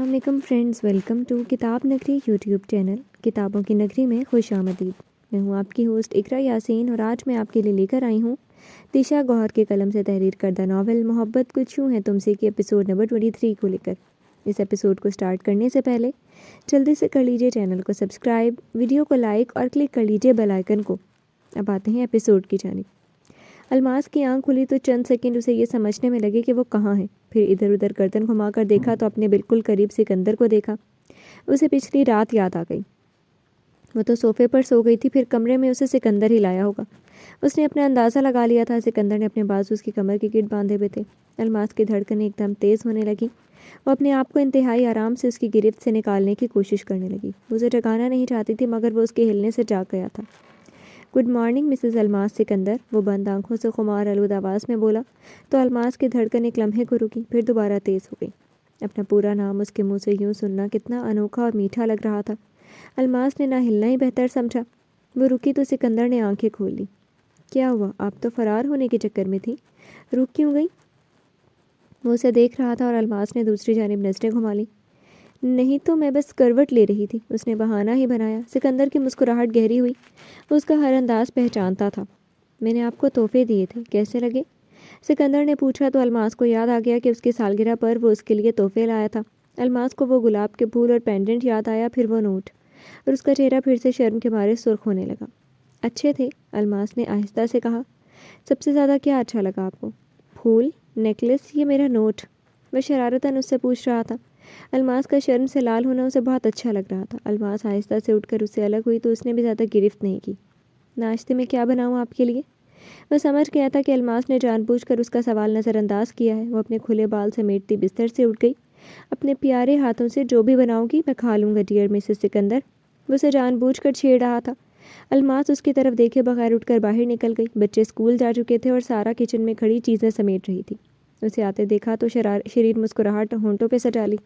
السلام علیکم friends, welcome to کتاب نگری یوٹیوب چینل کتابوں کی نگری میں خوش آمدید۔ میں ہوں آپ کی ہوسٹ اقرا یاسین اور آج میں آپ کے لیے لے کر آئی ہوں تیشا گوہر کے قلم سے تحریر کردہ ناول محبت کچھ یوں ہے تم سے کی ایپیسوڈ نمبر 23 کو لے کر۔ اس ایپیسوڈ کو سٹارٹ کرنے سے پہلے جلدی سے کر لیجیے چینل کو سبسکرائب، ویڈیو کو لائک اور کلک کر لیجیے بیل آئیکن کو۔ اب آتے ہیں ایپیسوڈ کی جانب۔ الماس کی آنکھ کھلی تو چند سیکنڈ اسے یہ سمجھنے میں لگے کہ وہ کہاں ہے۔ پھر ادھر ادھر گردن گھما کر دیکھا تو اپنے بالکل قریب سکندر کو دیکھا۔ اسے پچھلی رات یاد آ گئی۔ وہ تو صوفے پر سو گئی تھی، پھر کمرے میں اسے سکندر ہی لایا ہوگا۔ اس نے اپنا اندازہ لگا لیا تھا۔ سکندر نے اپنے بازو اس کی کمر کے گرد باندھے ہوئے تھے۔ الماس کی دھڑکنیں ایک دم تیز ہونے لگی۔ وہ اپنے آپ کو انتہائی آرام سے اس کی گرفت سے نکالنے کی کوشش کرنے لگی۔ وہ اسے جگانا نہیں چاہتی تھی مگر وہ اس کے ہلنے سے جاگ گیا تھا۔ گڈ مارننگ مسز الماس سکندر، وہ بند آنکھوں سے خمار آلود آواز میں بولا تو الماس کی دھڑکن ایک لمحے کو رکی، پھر دوبارہ تیز ہو گئی۔ اپنا پورا نام اس کے منہ سے یوں سننا کتنا انوکھا اور میٹھا لگ رہا تھا۔ الماس نے نہ ہلنا ہی بہتر سمجھا۔ وہ رکی تو سکندر نے آنکھیں کھول لی۔ کیا ہوا؟ آپ تو فرار ہونے کے چکر میں تھی، رک کیوں گئی؟ وہ اسے دیکھ رہا تھا اور الماس نے دوسری جانب نظریں گھما لی۔ نہیں تو میں بس کروٹ لے رہی تھی، اس نے بہانہ ہی بنایا۔ سکندر کی مسکراہٹ گہری ہوئی۔ وہ اس کا ہر انداز پہچانتا تھا۔ میں نے آپ کو تحفے دیے تھے، کیسے لگے؟ سکندر نے پوچھا تو الماس کو یاد آ گیا کہ اس کی سالگرہ پر وہ اس کے لیے تحفے لایا تھا۔ الماس کو وہ گلاب کے پھول اور پینڈنٹ یاد آیا، پھر وہ نوٹ، اور اس کا چہرہ پھر سے شرم کے مارے سرخ ہونے لگا۔ اچھے تھے، الماس نے آہستہ سے کہا۔ سب سے زیادہ کیا اچھا لگا آپ کو؟ پھول، نیکلس، یہ میرا نوٹ؟ وہ شرارتاً اس سے پوچھ رہا تھا۔ الماس کا شرم سے لال ہونا اسے بہت اچھا لگ رہا تھا۔ الماس آہستہ سے اٹھ کر اس سے الگ ہوئی تو اس نے بھی زیادہ گرفت نہیں کی۔ ناشتے میں کیا بناؤں آپ کے لیے؟ وہ سمجھ گیا تھا کہ الماس نے جان بوجھ کر اس کا سوال نظر انداز کیا ہے۔ وہ اپنے کھلے بال سمیٹتی بستر سے اٹھ گئی۔ اپنے پیارے ہاتھوں سے جو بھی بناؤں گی میں کھا لوں گا ڈیئر مسز سکندر۔ وہ اسے جان بوجھ کر چھیڑ رہا تھا۔ الماس اس کی طرف دیکھے بغیر اٹھ کر باہر نکل گئی۔ بچے اسکول جا چکے تھے اور سارا کچن میں کھڑی چیزیں سمیٹ رہی تھی۔ اسے آتے دیکھا تو شریر مسکراہٹ ہونٹوں پہ سجا لی۔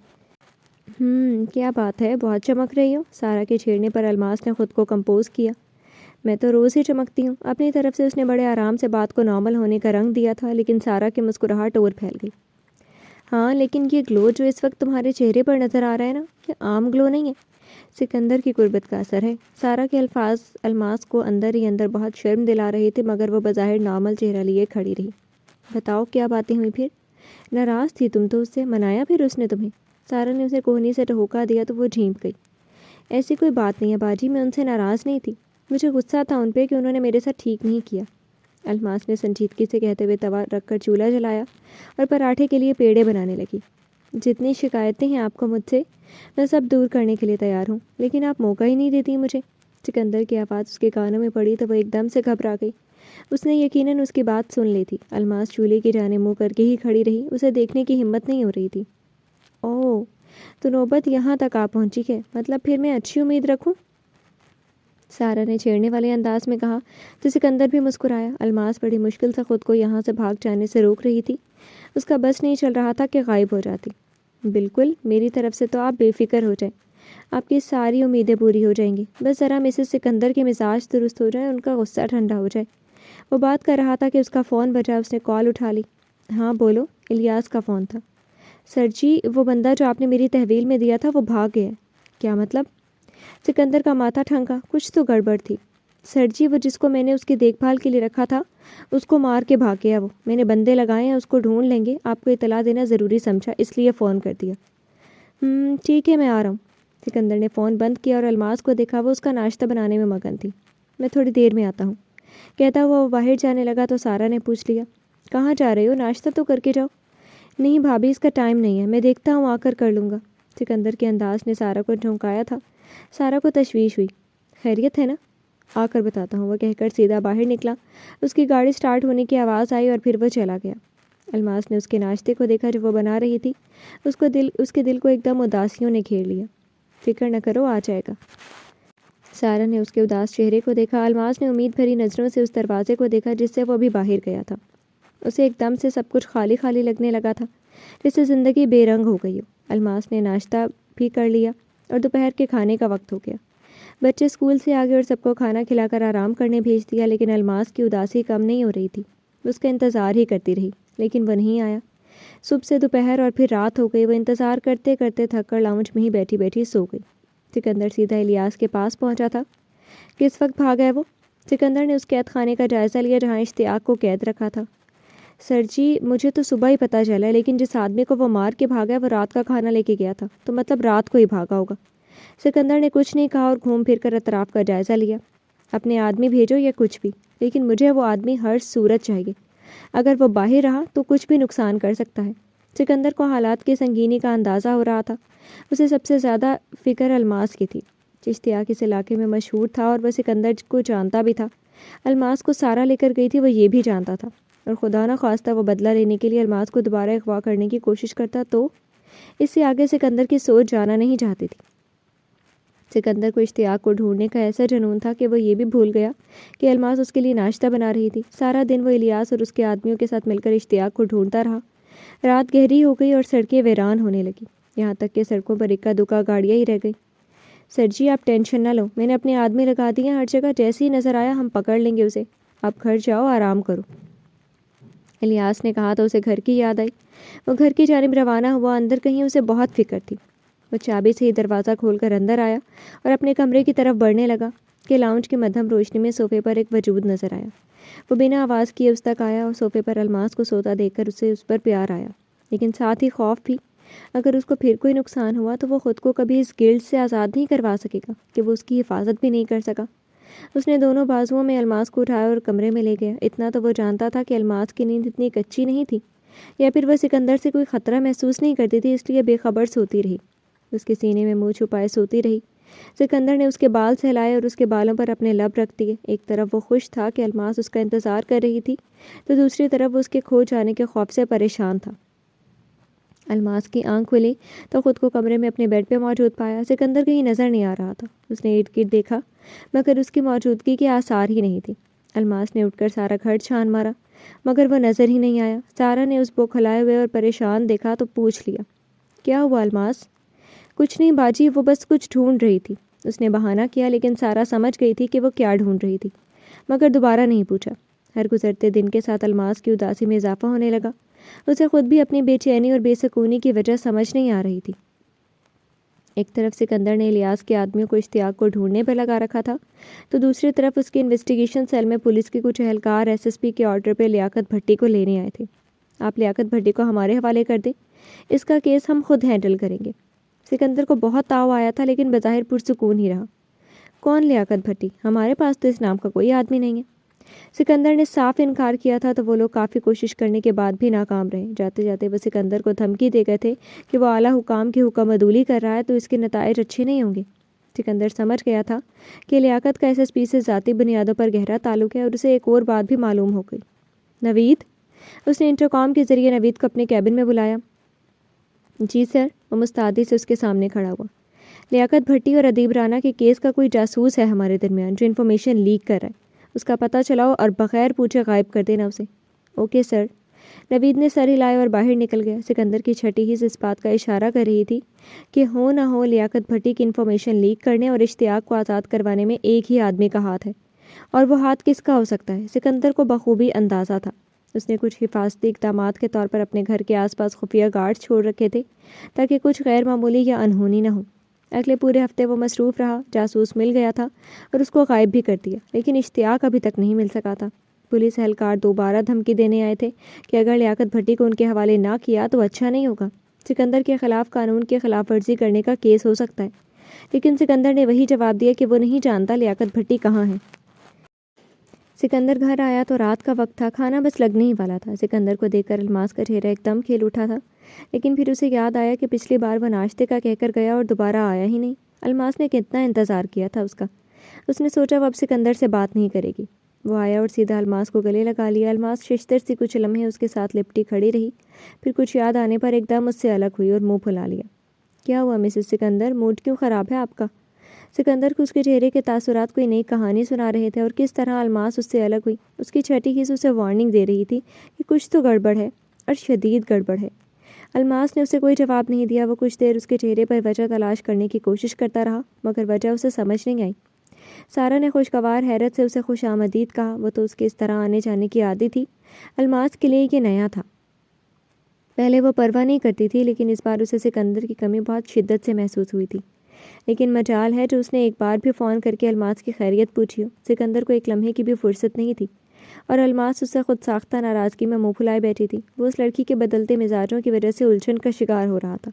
کیا بات ہے، بہت چمک رہی ہو۔ سارا کے چھیڑنے پر الماس نے خود کو کمپوز کیا۔ میں تو روز ہی چمکتی ہوں۔ اپنی طرف سے اس نے بڑے آرام سے بات کو نارمل ہونے کا رنگ دیا تھا، لیکن سارا کی مسکراہٹ اور پھیل گئی۔ ہاں، لیکن یہ گلو جو اس وقت تمہارے چہرے پر نظر آ رہا ہے نا، یہ عام گلو نہیں ہے، سکندر کی قربت کا اثر ہے۔ سارا کے الفاظ الماس کو اندر ہی اندر بہت شرم دلا رہے تھے، مگر وہ بظاہر نارمل چہرہ لیے کھڑی رہی۔ بتاؤ کیا باتیں ہوئی پھر؟ ناراض تھی تم تو اس سے، منایا پھر اس نے تمہیں؟ سارا نے اسے کوہنی سے ٹھوکا دیا تو وہ جھینپ گئی۔ ایسی کوئی بات نہیں ہے باجی، میں ان سے ناراض نہیں تھی، مجھے غصہ تھا ان پہ کہ انہوں نے میرے ساتھ ٹھیک نہیں کیا۔ الماس نے سنجیدگی سے کہتے ہوئے توا رکھ کر چولہا جلایا اور پراٹھے کے لیے پیڑے بنانے لگی۔ جتنی شکایتیں ہیں آپ کو مجھ سے، میں سب دور کرنے کے لیے تیار ہوں، لیکن آپ موقع ہی نہیں دیتی مجھے۔ سکندر کی آواز اس کے کانوں میں پڑی تو وہ ایک دم سے گھبرا گئی۔ اس نے یقیناً اس کی بات سن لی تھی۔ الماس چولہے کی جانب منہ کر کے ہی کھڑی رہی، اسے دیکھنے کی ہمت نہیں ہو رہی تھی۔ اوہ، تو نوبت یہاں تک آ پہنچی ہے، مطلب پھر میں اچھی امید رکھوں؟ سارا نے چھیڑنے والے انداز میں کہا تو سکندر بھی مسکرایا۔ الماس بڑی مشکل سے خود کو یہاں سے بھاگ جانے سے روک رہی تھی۔ اس کا بس نہیں چل رہا تھا کہ غائب ہو جاتی۔ بالکل، میری طرف سے تو آپ بے فکر ہو جائیں، آپ کی ساری امیدیں پوری ہو جائیں گی، بس ذرا مسز سکندر کے مزاج درست ہو جائیں، ان کا غصہ ٹھنڈا ہو جائے۔ وہ بات کر رہا تھا کہ اس کا فون بجا۔ اس نے کال اٹھا لی۔ ہاں بولو، الیاس کا فون تھا۔ سر جی، وہ بندہ جو آپ نے میری تحویل میں دیا تھا وہ بھاگ گیا ہے۔ کیا مطلب؟ سکندر کا ماتھا ٹھنکا، کچھ تو گڑبڑ تھی۔ سر جی، وہ جس کو میں نے اس کی دیکھ بھال کے لیے رکھا تھا، اس کو مار کے بھاگ گیا وہ۔ میں نے بندے لگائے ہیں، اس کو ڈھونڈ لیں گے، آپ کو اطلاع دینا ضروری سمجھا، اس لیے فون کر دیا۔ ٹھیک ہے، میں آ رہا ہوں۔ سکندر نے فون بند کیا اور الماس کو دیکھا، وہ اس کا ناشتہ بنانے میں مگن تھی۔ میں تھوڑی دیر میں آتا ہوں، کہتا ہوا وہ باہر جانے لگا تو سارا نے پوچھ لیا، کہاں جا رہے ہو؟ ناشتہ تو کر کے جاؤ۔ نہیں بھابھی، اس کا ٹائم نہیں ہے، میں دیکھتا ہوں، آ کر لوں گا۔ سکندر کے انداز نے سارا کو جھونکایا تھا۔ سارا کو تشویش ہوئی۔ خیریت ہے نا؟ آ کر بتاتا ہوں، وہ کہہ کر سیدھا باہر نکلا۔ اس کی گاڑی سٹارٹ ہونے کی آواز آئی اور پھر وہ چلا گیا۔ الماس نے اس کے ناشتے کو دیکھا جو وہ بنا رہی تھی۔ اس کے دل کو ایک دم اداسیوں نے گھیر لیا۔ فکر نہ کرو، آ جائے گا۔ سارا نے اس کے اداس چہرے کو دیکھا۔ الماس نے امید بھری نظروں سے اس دروازے کو دیکھا جس سے وہ ابھی باہر گیا تھا۔ اسے ایک دم سے سب کچھ خالی خالی لگنے لگا تھا، جیسے زندگی بے رنگ ہو گئی ہو۔ الماس نے ناشتہ بھی کر لیا اور دوپہر کے کھانے کا وقت ہو گیا۔ بچے اسکول سے آ گئے اور سب کو کھانا کھلا کر آرام کرنے بھیج دیا، لیکن الماس کی اداسی کم نہیں ہو رہی تھی۔ اس کا انتظار ہی کرتی رہی، لیکن وہ نہیں آیا۔ صبح سے دوپہر اور پھر رات ہو گئی، وہ انتظار کرتے کرتے تھک کر لاؤنج میں ہی بیٹھی بیٹھی سو گئی۔ سکندر سیدھا الیاس کے پاس پہنچا تھا۔ کس وقت بھاگا ہے وہ؟ سکندر نے اس قید خانے کا جائزہ لیا جہاں اشتیاق کو قید رکھا تھا۔ سر جی، مجھے تو صبح ہی پتہ چلا، لیکن جس آدمی کو وہ مار کے بھاگا ہے وہ رات کا کھانا لے کے گیا تھا، تو مطلب رات کو ہی بھاگا ہوگا۔ سکندر نے کچھ نہیں کہا اور گھوم پھر کر اطراف کا جائزہ لیا۔ اپنے آدمی بھیجو یا کچھ بھی، لیکن مجھے وہ آدمی ہر صورت چاہیے۔ اگر وہ باہر رہا تو کچھ بھی نقصان کر سکتا ہے۔ سکندر کو حالات کی سنگینی کا اندازہ ہو رہا تھا۔ اسے سب سے زیادہ فکر الماس کی تھی۔ اشتیاق اس علاقے میں مشہور تھا اور وہ سکندر کو جانتا بھی تھا۔ الماس کو سارا لے کر گئی تھی، وہ یہ بھی جانتا تھا، اور خدا نہ خواستہ وہ بدلہ لینے کے لیے الماس کو دوبارہ اغوا کرنے کی کوشش کرتا تو اس سے آگے سکندر کی سوچ جانا نہیں چاہتی تھی۔ سکندر کو اشتیاق کو ڈھونڈنے کا ایسا جنون تھا کہ وہ یہ بھی بھول گیا کہ الماس اس کے لیے ناشتہ بنا رہی تھی۔ سارا دن وہ الیاس اور اس کے آدمیوں کے ساتھ مل کر اشتیاق کو ڈھونڈتا رہا۔ رات گہری ہو گئی اور سڑکیں ویران ہونے لگی، یہاں تک کہ سڑکوں پر اکا دکا گاڑیاں ہی رہ گئی۔ سر جی، آپ ٹینشن نہ لو، میں نے اپنے آدمی لگا دیے ہیں ہر جگہ، جیسے ہی نظر آیا ہم پکڑ لیں گے اسے۔ آپ گھر جاؤ، آرام کرو۔ الیاس نے کہا تو اسے گھر کی یاد آئی۔ وہ گھر کی جانب روانہ ہوا۔ اندر کہیں اسے بہت فکر تھی۔ وہ چابی سے ہی دروازہ کھول کر اندر آیا اور اپنے کمرے کی طرف بڑھنے لگا کہ لاؤنج کی مدھم روشنی میں صوفے پر ایک وجود نظر آیا۔ وہ بنا آواز کیے اس تک آیا اور صوفے پر الماس کو سوتا دیکھ کر اسے اس پر پیار آیا، لیکن ساتھ ہی خوف بھی۔ اگر اس کو پھر کوئی نقصان ہوا تو وہ خود کو کبھی اس گلٹ سے آزاد نہیں کروا سکے گا کہ وہ اس کی حفاظت بھی نہیں کر سکا۔ اس نے دونوں بازوؤں میں الماس کو اٹھایا اور کمرے میں لے گیا۔ اتنا تو وہ جانتا تھا کہ الماس کی نیند اتنی کچی نہیں تھی، یا پھر وہ سکندر سے کوئی خطرہ محسوس نہیں کرتی تھی، اس لیے بے خبر سوتی رہی۔ اس کے سینے میں منہ چھپائے سوتی رہی۔ سکندر نے اس کے بال سہلائے اور اس کے بالوں پر اپنے لب رکھ دیے۔ ایک طرف وہ خوش تھا کہ الماس اس کا انتظار کر رہی تھی، تو دوسری طرف وہ اس کے کھو جانے کے خوف سے پریشان تھا۔ الماس کی آنکھ کھلی تو خود کو کمرے میں اپنے بیڈ پہ موجود پایا۔ سکندر کہیں نظر نہیں آ رہا تھا۔ اس نے ارد گرد دیکھا مگر اس کی موجودگی کے آثار ہی نہیں تھے۔ الماس نے اٹھ کر سارا گھر چھان مارا مگر وہ نظر ہی نہیں آیا۔ سارا نے اس کو کھلائے ہوئے اور پریشان دیکھا تو پوچھ لیا، کیا ہوا الماس؟ کچھ نہیں باجی، وہ بس کچھ ڈھونڈ رہی تھی۔ اس نے بہانہ کیا، لیکن سارا سمجھ گئی تھی کہ وہ کیا ڈھونڈ رہی تھی، مگر دوبارہ نہیں پوچھا۔ ہر گزرتے دن کے ساتھ الماس کی اداسی میں اضافہ ہونے لگا۔ اسے خود بھی اپنی بے چینی اور بے سکونی کی وجہ سمجھ نہیں آ رہی تھی۔ ایک طرف سکندر نے الیاس کے آدمیوں کو اشتیاق کو ڈھونڈنے پہ لگا رکھا تھا، تو دوسری طرف اس کے انویسٹیگیشن سیل میں پولیس کے کچھ اہلکار ایس ایس پی کے آرڈر پہ لیاقت بھٹی کو لینے آئے تھے۔ آپ لیاقت بھٹی کو ہمارے حوالے کر دیں، اس کا کیس ہم خود ہینڈل کریں گے۔ سکندر کو بہت تاؤ آیا تھا، لیکن بظاہر پرسکون ہی رہا۔ کون لیاقت بھٹی؟ ہمارے پاس تو اس نام کا کوئی آدمی نہیں ہے۔ سکندر نے صاف انکار کیا تھا تو وہ لوگ کافی کوشش کرنے کے بعد بھی ناکام رہے۔ جاتے جاتے وہ سکندر کو دھمکی دے گئے تھے کہ وہ اعلیٰ حکام کی حکم عدولی کر رہا ہے تو اس کے نتائج اچھے نہیں ہوں گے۔ سکندر سمجھ گیا تھا کہ لیاقت کا ایس ایس پی سے ذاتی بنیادوں پر گہرا تعلق ہے، اور اسے ایک اور بات بھی معلوم ہو گئی۔ نوید؟ اس نے انٹرکام کے ذریعے نوید کو اپنے کیبن میں بلایا۔ جی سر۔ وہ مستعدی سے اس کے سامنے کھڑا ہوا۔ لیاقت بھٹی اور ادیب رانا کے کیس کا کوئی جاسوس ہے ہمارے درمیان جو انفارمیشن لیک کر رہا ہے، اس کا پتہ چلاؤ اور بغیر پوچھے غائب کر دینا اسے۔ Okay sir. نوید نے سر ہلایا اور باہر نکل گیا۔ سکندر کی چھٹی ہی اس بات کا اشارہ کر رہی تھی کہ ہو نہ ہو لیاقت بھٹی کی انفارمیشن لیک کرنے اور اشتیاق کو آزاد کروانے میں ایک ہی آدمی کا ہاتھ ہے، اور وہ ہاتھ کس کا ہو سکتا ہے؟ سکندر کو بخوبی اندازہ تھا۔ اس نے کچھ حفاظتی اقدامات کے طور پر اپنے گھر کے آس پاس خفیہ گارڈ چھوڑ رکھے تھے تاکہ کچھ غیر معمولی یا انہونی نہ ہو۔ اگلے پورے ہفتے وہ مصروف رہا۔ جاسوس مل گیا تھا اور اس کو غائب بھی کر دیا، لیکن اشتیاق ابھی تک نہیں مل سکا تھا۔ پولیس اہلکار دوبارہ دھمکی دینے آئے تھے کہ اگر لیاقت بھٹی کو ان کے حوالے نہ کیا تو اچھا نہیں ہوگا۔ سکندر کے خلاف قانون کی خلاف ورزی کرنے کا کیس ہو سکتا ہے، لیکن سکندر نے وہی جواب دیا کہ وہ نہیں جانتا لیاقت بھٹی کہاں ہے۔ سکندر گھر آیا تو رات کا وقت تھا، کھانا بس لگنے ہی والا تھا۔ سکندر کو دیکھ کر الماس کا چہرہ ایک دم کھل اٹھا تھا، لیکن پھر اسے یاد آیا کہ پچھلی بار وہ ناشتے کا کہہ کر گیا اور دوبارہ آیا ہی نہیں۔ الماس نے کتنا انتظار کیا تھا اس کا۔ اس نے سوچا وہ اب سکندر سے بات نہیں کرے گی۔ وہ آیا اور سیدھا الماس کو گلے لگا لیا۔ الماس ششتر سی کچھ لمحے اس کے ساتھ لپٹی کھڑی رہی، پھر کچھ یاد آنے پر ایک دم اس سے الگ ہوئی اور منہ پھلا لیا۔ کیا ہوا مسز سکندر؟ موڈ کیوں خراب ہے آپ کا؟ سکندر کو اس کے چہرے کے تاثرات کوئی نئی کہانی سنا رہے تھے، اور کس طرح الماس اس سے الگ ہوئی۔ اس کی چھٹی حس اسے وارننگ دے رہی تھی کہ کچھ تو گڑبڑ ہے، اور شدید گڑبڑ ہے۔ الماس نے اسے کوئی جواب نہیں دیا۔ وہ کچھ دیر اس کے چہرے پر وجہ تلاش کرنے کی کوشش کرتا رہا، مگر وجہ اسے سمجھ نہیں آئی۔ سارا نے خوشگوار حیرت سے اسے خوش آمدید کہا۔ وہ تو اس کے اس طرح آنے جانے کی عادی تھی، الماس کے لیے یہ نیا تھا۔ پہلے وہ پرواہ نہیں کرتی تھی، لیکن اس بار اسے سکندر کی کمی بہت شدت سے محسوس ہوئی تھی۔ لیکن مجال ہے جو اس نے ایک بار بھی فون کر کے الماس کی خیریت پوچھی ہو۔ سکندر کو ایک لمحے کی بھی فرصت نہیں تھی، اور الماس اس سے خود ساختہ ناراضگی میں منہ پھلائے بیٹھی تھی۔ وہ اس لڑکی کے بدلتے مزاجوں کی وجہ سے الجھن کا شکار ہو رہا تھا۔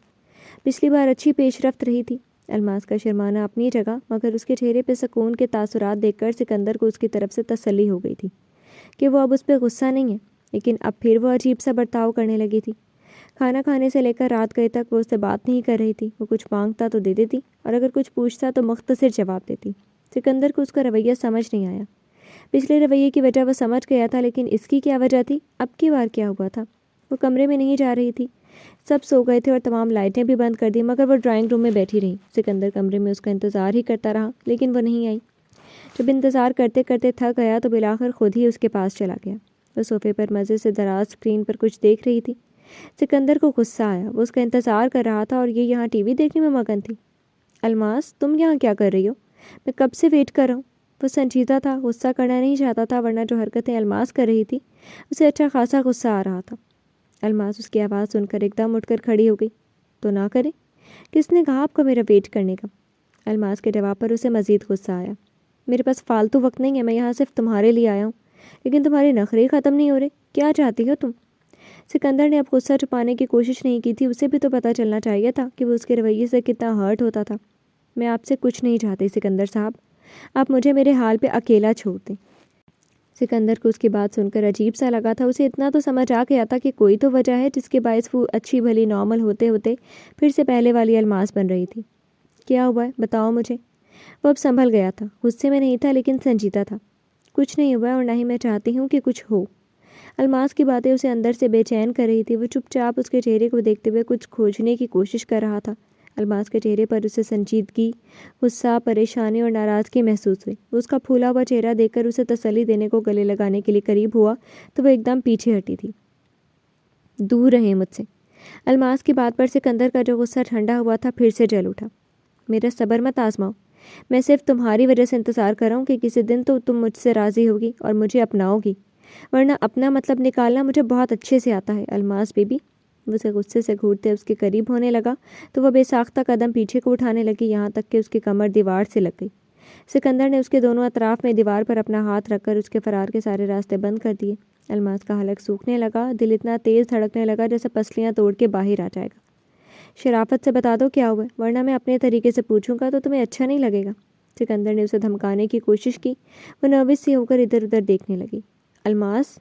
پچھلی بار اچھی پیش رفت رہی تھی۔ الماس کا شرمانا اپنی جگہ، مگر اس کے چہرے پہ سکون کے تاثرات دیکھ کر سکندر کو اس کی طرف سے تسلی ہو گئی تھی کہ وہ اب اس پہ غصہ نہیں ہے، لیکن اب پھر وہ عجیب سا برتاؤ کرنے لگی تھی۔ کھانا کھانے سے لے کر رات گئے تک وہ اس سے بات نہیں کر رہی تھی۔ وہ کچھ مانگتا تو دے دیتی، اور اگر کچھ پوچھتا تو مختصر جواب دیتی۔ سکندر کو اس کا رویہ سمجھ نہیں آیا۔ پچھلے رویے کی وجہ وہ سمجھ گیا تھا، لیکن اس کی کیا وجہ تھی؟ اب کی بار کیا ہوا تھا؟ وہ کمرے میں نہیں جا رہی تھی۔ سب سو گئے تھے اور تمام لائٹیں بھی بند کر دی، مگر وہ ڈرائنگ روم میں بیٹھی رہی۔ سکندر کمرے میں اس کا انتظار ہی کرتا رہا، لیکن وہ نہیں آئی۔ جب انتظار کرتے کرتے تھک گیا تو بالآخر خود ہی اس کے پاس چلا گیا۔ وہ صوفے پر مزے سے دراز اسکرین پر کچھ دیکھ رہی تھی۔ سکندر کو غصہ آیا۔ وہ اس کا انتظار کر رہا تھا اور یہ یہاں ٹی وی دیکھنے میں مگن تھی۔ الماس، تم یہاں کیا کر رہی ہو؟ میں کب سے ویٹ کر رہا ہوں۔ وہ سنجیدہ تھا، غصہ کرنا نہیں چاہتا تھا، ورنہ جو حرکتیں الماس کر رہی تھی اسے اچھا خاصا غصہ آ رہا تھا۔ الماس اس کی آواز سن کر ایک دم اٹھ کر کھڑی ہو گئی۔ تو نہ کرے؟ کس نے کہا آپ کو میرا ویٹ کرنے کا؟ الماس کے جواب پر اسے مزید غصہ آیا۔ میرے پاس فالتو وقت نہیں ہے، میں یہاں صرف تمہارے لیے آیا ہوں، لیکن تمہارے نخرے ختم نہیں ہو رہے۔ کیا چاہتی ہو تم؟ سکندر نے اب غصہ چھپانے کی کوشش نہیں کی تھی۔ اسے بھی تو پتہ چلنا چاہیے تھا کہ وہ اس کے رویے سے کتنا ہرٹ ہوتا تھا۔ میں آپ سے کچھ نہیں چاہتی سکندر صاحب، آپ مجھے میرے حال پہ اکیلا چھوڑ دیں۔ سکندر کو اس کی بات سن کر عجیب سا لگا تھا۔ اسے اتنا تو سمجھ آ گیا تھا کہ کوئی تو وجہ ہے جس کے باعث وہ اچھی بھلی نارمل ہوتے ہوتے پھر سے پہلے والی الماس بن رہی تھی۔ کیا ہوا ہے؟ بتاؤ مجھے۔ وہ اب سنبھل گیا تھا، غصے میں نہیں تھا لیکن سنجیدہ تھا۔ کچھ نہیں ہوا ہے، اور نہ ہی میں چاہتی ہوں کہ کچھ ہو۔ الماس کی باتیں اسے اندر سے بے چین کر رہی تھی۔ وہ چپ چاپ اس کے چہرے کو دیکھتے ہوئے کچھ کھوجنے کی کوشش کر رہا تھا۔ الماس کے چہرے پر اسے سنجیدگی، غصہ، پریشانی اور ناراضگی محسوس ہوئی۔ وہ اس کا پھولا ہوا چہرہ دیکھ کر اسے تسلی دینے کو گلے لگانے کے لیے قریب ہوا تو وہ ایک دم پیچھے ہٹی تھی۔ دور رہیں مجھ سے۔ الماس کی بات پر سکندر کا جو غصہ ٹھنڈا ہوا تھا پھر سے جل اٹھا۔ میرا صبر مت آزماؤ، میں صرف تمہاری وجہ سے انتظار کر رہا ہوں کہ کسی دن تو تم مجھ سے راضی ہوگی اور مجھے اپناؤ گی، ورنہ اپنا مطلب نکالنا مجھے بہت اچھے سے آتا ہے الماس بی بی۔ وہ اسے غصے سے گھورتے اس کے قریب ہونے لگا تو وہ بے ساختہ قدم پیچھے کو اٹھانے لگی، یہاں تک کہ اس کی کمر دیوار سے لگ گئی۔ سکندر نے اس کے دونوں اطراف میں دیوار پر اپنا ہاتھ رکھ کر اس کے فرار کے سارے راستے بند کر دیے۔ الماس کا حلق سوکھنے لگا، دل اتنا تیز دھڑکنے لگا جیسے پسلیاں توڑ کے باہر آ جائے گا۔ شرافت سے بتا دو کیا ہوا ہے، ورنہ میں اپنے طریقے سے پوچھوں گا تو تمہیں اچھا نہیں لگے گا۔ سکندر نے اسے دھمکانے کی کوشش کی۔ وہ نروس سی ہو کر ادھر ادھر دیکھنے لگی۔ الماس،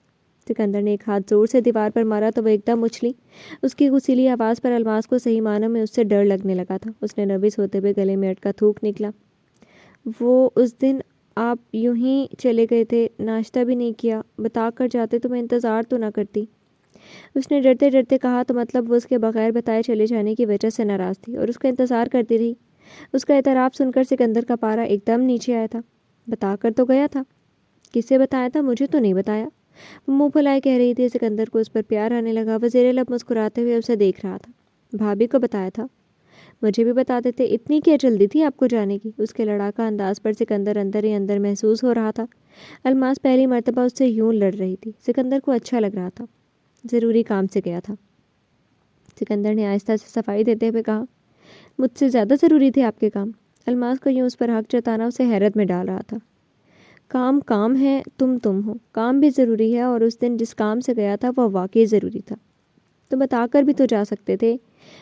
سکندر نے ایک ہاتھ زور سے دیوار پر مارا تو وہ ایک دم اچھلی۔ اس کی غصیلی آواز پر الماس کو صحیح معنوں میں اس سے ڈر لگنے لگا تھا۔ اس نے نروس ہوتے ہوئے گلے میں اٹکا تھوک نکلا۔ وہ اس دن آپ یوں ہی چلے گئے تھے، ناشتہ بھی نہیں کیا، بتا کر جاتے تو میں انتظار تو نہ کرتی۔ اس نے ڈرتے ڈرتے کہا تو مطلب وہ اس کے بغیر بتائے چلے جانے کی وجہ سے ناراض تھی اور اس کا انتظار کرتی رہی۔ اس کا اعتراف سن کر سکندر کا پارا ایک دم نیچے آیا تھا۔ بتا کر تو گیا تھا؟ کسے بتایا تھا؟ مجھے تو نہیں بتایا، وہ منہ پھلائے کہہ رہی تھی۔ سکندر کو اس پر پیار آنے لگا۔ وہ زیر لب مسکراتے ہوئے اسے دیکھ رہا تھا۔ بھابھی کو بتایا تھا؟ مجھے بھی بتا دیتے، اتنی کیا جلدی تھی آپ کو جانے کی؟ اس کے لڑاکا انداز پر سکندر اندر ہی اندر محسوس ہو رہا تھا۔ الماس پہلی مرتبہ اس سے یوں لڑ رہی تھی۔ سکندر کو اچھا لگ رہا تھا۔ ضروری کام سے گیا تھا، سکندر نے آہستہ سے صفائی دیتے ہوئے کہا۔ مجھ سے زیادہ ضروری تھے آپ کے کام؟ الماس کو یوں اس پر حق جتانا اسے حیرت میں ڈال رہا تھا۔ کام کام ہے، تم ہو، کام بھی ضروری ہے، اور اس دن جس کام سے گیا تھا وہ واقعی ضروری تھا۔ تو بتا کر بھی تو جا سکتے تھے،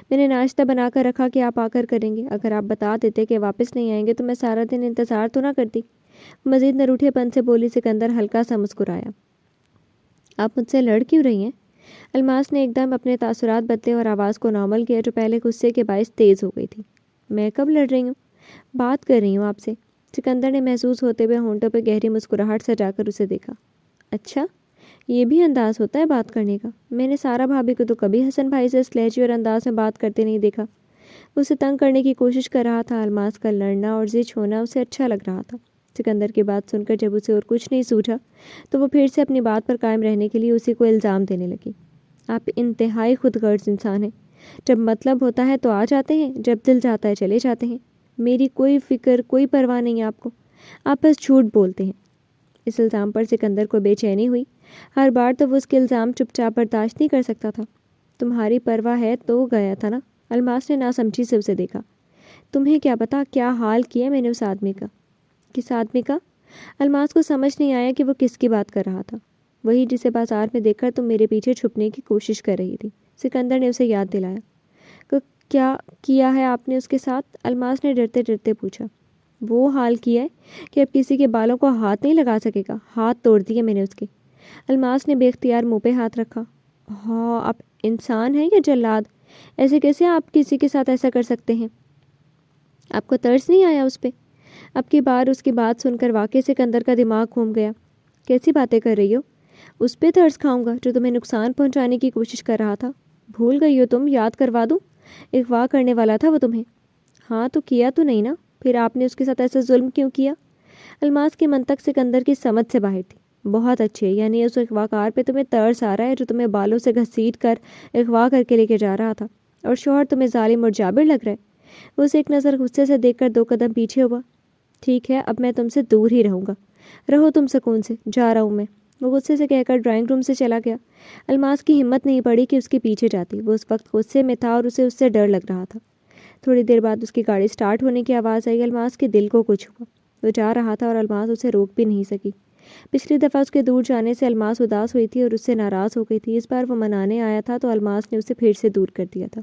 میں نے ناشتہ بنا کر رکھا کہ آپ آ کر کریں گے۔ اگر آپ بتا دیتے کہ واپس نہیں آئیں گے تو میں سارا دن انتظار تو نہ کرتی۔ مزید نروٹھے پن سے بولی سکندر ہلکا سا مسکرایا۔ آپ مجھ سے لڑ کیوں رہی ہیں؟ الماس نے ایک دم اپنے تاثرات بدلے اور آواز کو نارمل کیا جو پہلے غصے کے باعث تیز ہو گئی تھی۔ میں کب لڑ رہی ہوں؟ بات کر رہی ہوں آپ سے۔ سکندر نے محسوس ہوتے ہوئے ہونٹوں پہ گہری مسکراہٹ سجا کر اسے دیکھا۔ اچھا، یہ بھی انداز ہوتا ہے بات کرنے کا؟ میں نے سارا بھابھی کو تو کبھی حسن بھائی سے اس لہجے اور انداز میں بات کرتے نہیں دیکھا۔ وہ اسے تنگ کرنے کی کوشش کر رہا تھا۔ الماس کا لڑنا اور زچ ہونا اسے اچھا لگ رہا تھا۔ سکندر کی بات سن کر جب اسے اور کچھ نہیں سوجھا تو وہ پھر سے اپنی بات پر قائم رہنے کے لیے اسی کو الزام دینے لگی۔ آپ انتہائی خود غرض انسان ہیں، جب مطلب ہوتا ہے تو آ جاتے ہیں، جب دل چاہتا ہے چلے جاتے ہیں۔ میری کوئی فکر، کوئی پرواہ نہیں آپ کو، آپ بس جھوٹ بولتے ہیں۔ اس الزام پر سکندر کو بے چینی ہوئی۔ ہر بار تو وہ اس کے الزام چپ چاپ برداشت نہیں کر سکتا تھا۔ تمہاری پرواہ ہے تو گیا تھا نا؟ الماس نے ناسمجھی سے اسے دیکھا۔ تمہیں کیا پتا کیا حال کیا میں نے اس آدمی کا؟ کس آدمی کا؟ الماس کو سمجھ نہیں آیا کہ وہ کس کی بات کر رہا تھا۔ وہی جسے بازار میں دیکھ کر تم میرے پیچھے چھپنے کی کوشش کر رہی تھی، سکندر نے اسے یاد دلایا۔ کیا کیا ہے آپ نے اس کے ساتھ؟ الماس نے ڈرتے ڈرتے پوچھا۔ وہ حال کیا ہے کہ اب کسی کے بالوں کو ہاتھ نہیں لگا سکے گا، ہاتھ توڑ دیے میں نے اس کے۔ الماس نے بے اختیار منہ پہ ہاتھ رکھا۔ ہاں، آپ انسان ہیں یا جلاد؟ ایسے کیسے آپ کسی کے ساتھ ایسا کر سکتے ہیں؟ آپ کو ترس نہیں آیا اس پہ؟ اب کی بار اس کی بات سن کر واقعی سکندر کا دماغ گھوم گیا۔ کیسی باتیں کر رہی ہو؟ اس پہ ترس کھاؤں گا جو تمہیں نقصان پہنچانے کی کوشش کر رہا تھا؟ بھول گئی ہو تم؟ یاد کروا دوں؟ اغوا کرنے والا تھا وہ تمہیں۔ ہاں تو کیا تو نہیں نا، پھر آپ نے اس کے ساتھ ایسا ظلم کیوں کیا؟ الماس کی منطق سکندر کی سمجھ سے باہر تھی۔ بہت اچھے، یعنی اس اغوا کار پہ تمہیں ترس آ رہا ہے جو تمہیں بالوں سے گھسیٹ کر اغوا کر کے لے کے جا رہا تھا، اور شوہر تمہیں ظالم اور جابر لگ رہا ہے۔ وہ اسے ایک نظر غصے سے دیکھ کر 2 قدم پیچھے ہوا۔ ٹھیک ہے، اب میں تم سے دور ہی رہوں گا، رہو تم سکون سے، جا رہا ہوں میں، وہ غصے سے کہہ کر ڈرائنگ روم سے چلا گیا۔ الماس کی ہمت نہیں پڑی کہ اس کے پیچھے جاتی، وہ اس وقت غصے میں تھا اور اسے اس سے ڈر لگ رہا تھا۔ تھوڑی دیر بعد اس کی گاڑی سٹارٹ ہونے کی آواز آئی۔ الماس کے دل کو کچھ ہوا، وہ جا رہا تھا اور الماس اسے روک بھی نہیں سکی۔ پچھلی دفعہ اس کے دور جانے سے الماس اداس ہوئی تھی اور اس سے ناراض ہو گئی تھی، اس بار وہ منانے آیا تھا تو الماس نے اسے پھر سے دور کر دیا تھا۔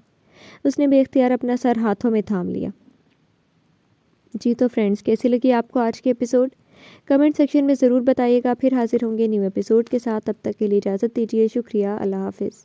اس نے بے اختیار اپنا سر ہاتھوں میں تھام لیا۔ جی تو فرینڈز، کیسی لگی آپ کو آج کی ایپیسوڈ؟ کمنٹ سیکشن میں ضرور بتائیے گا۔ پھر حاضر ہوں گے نیو ایپیسوڈ کے ساتھ، تب تک کے لیے اجازت دیجیے۔ شکریہ، اللہ حافظ۔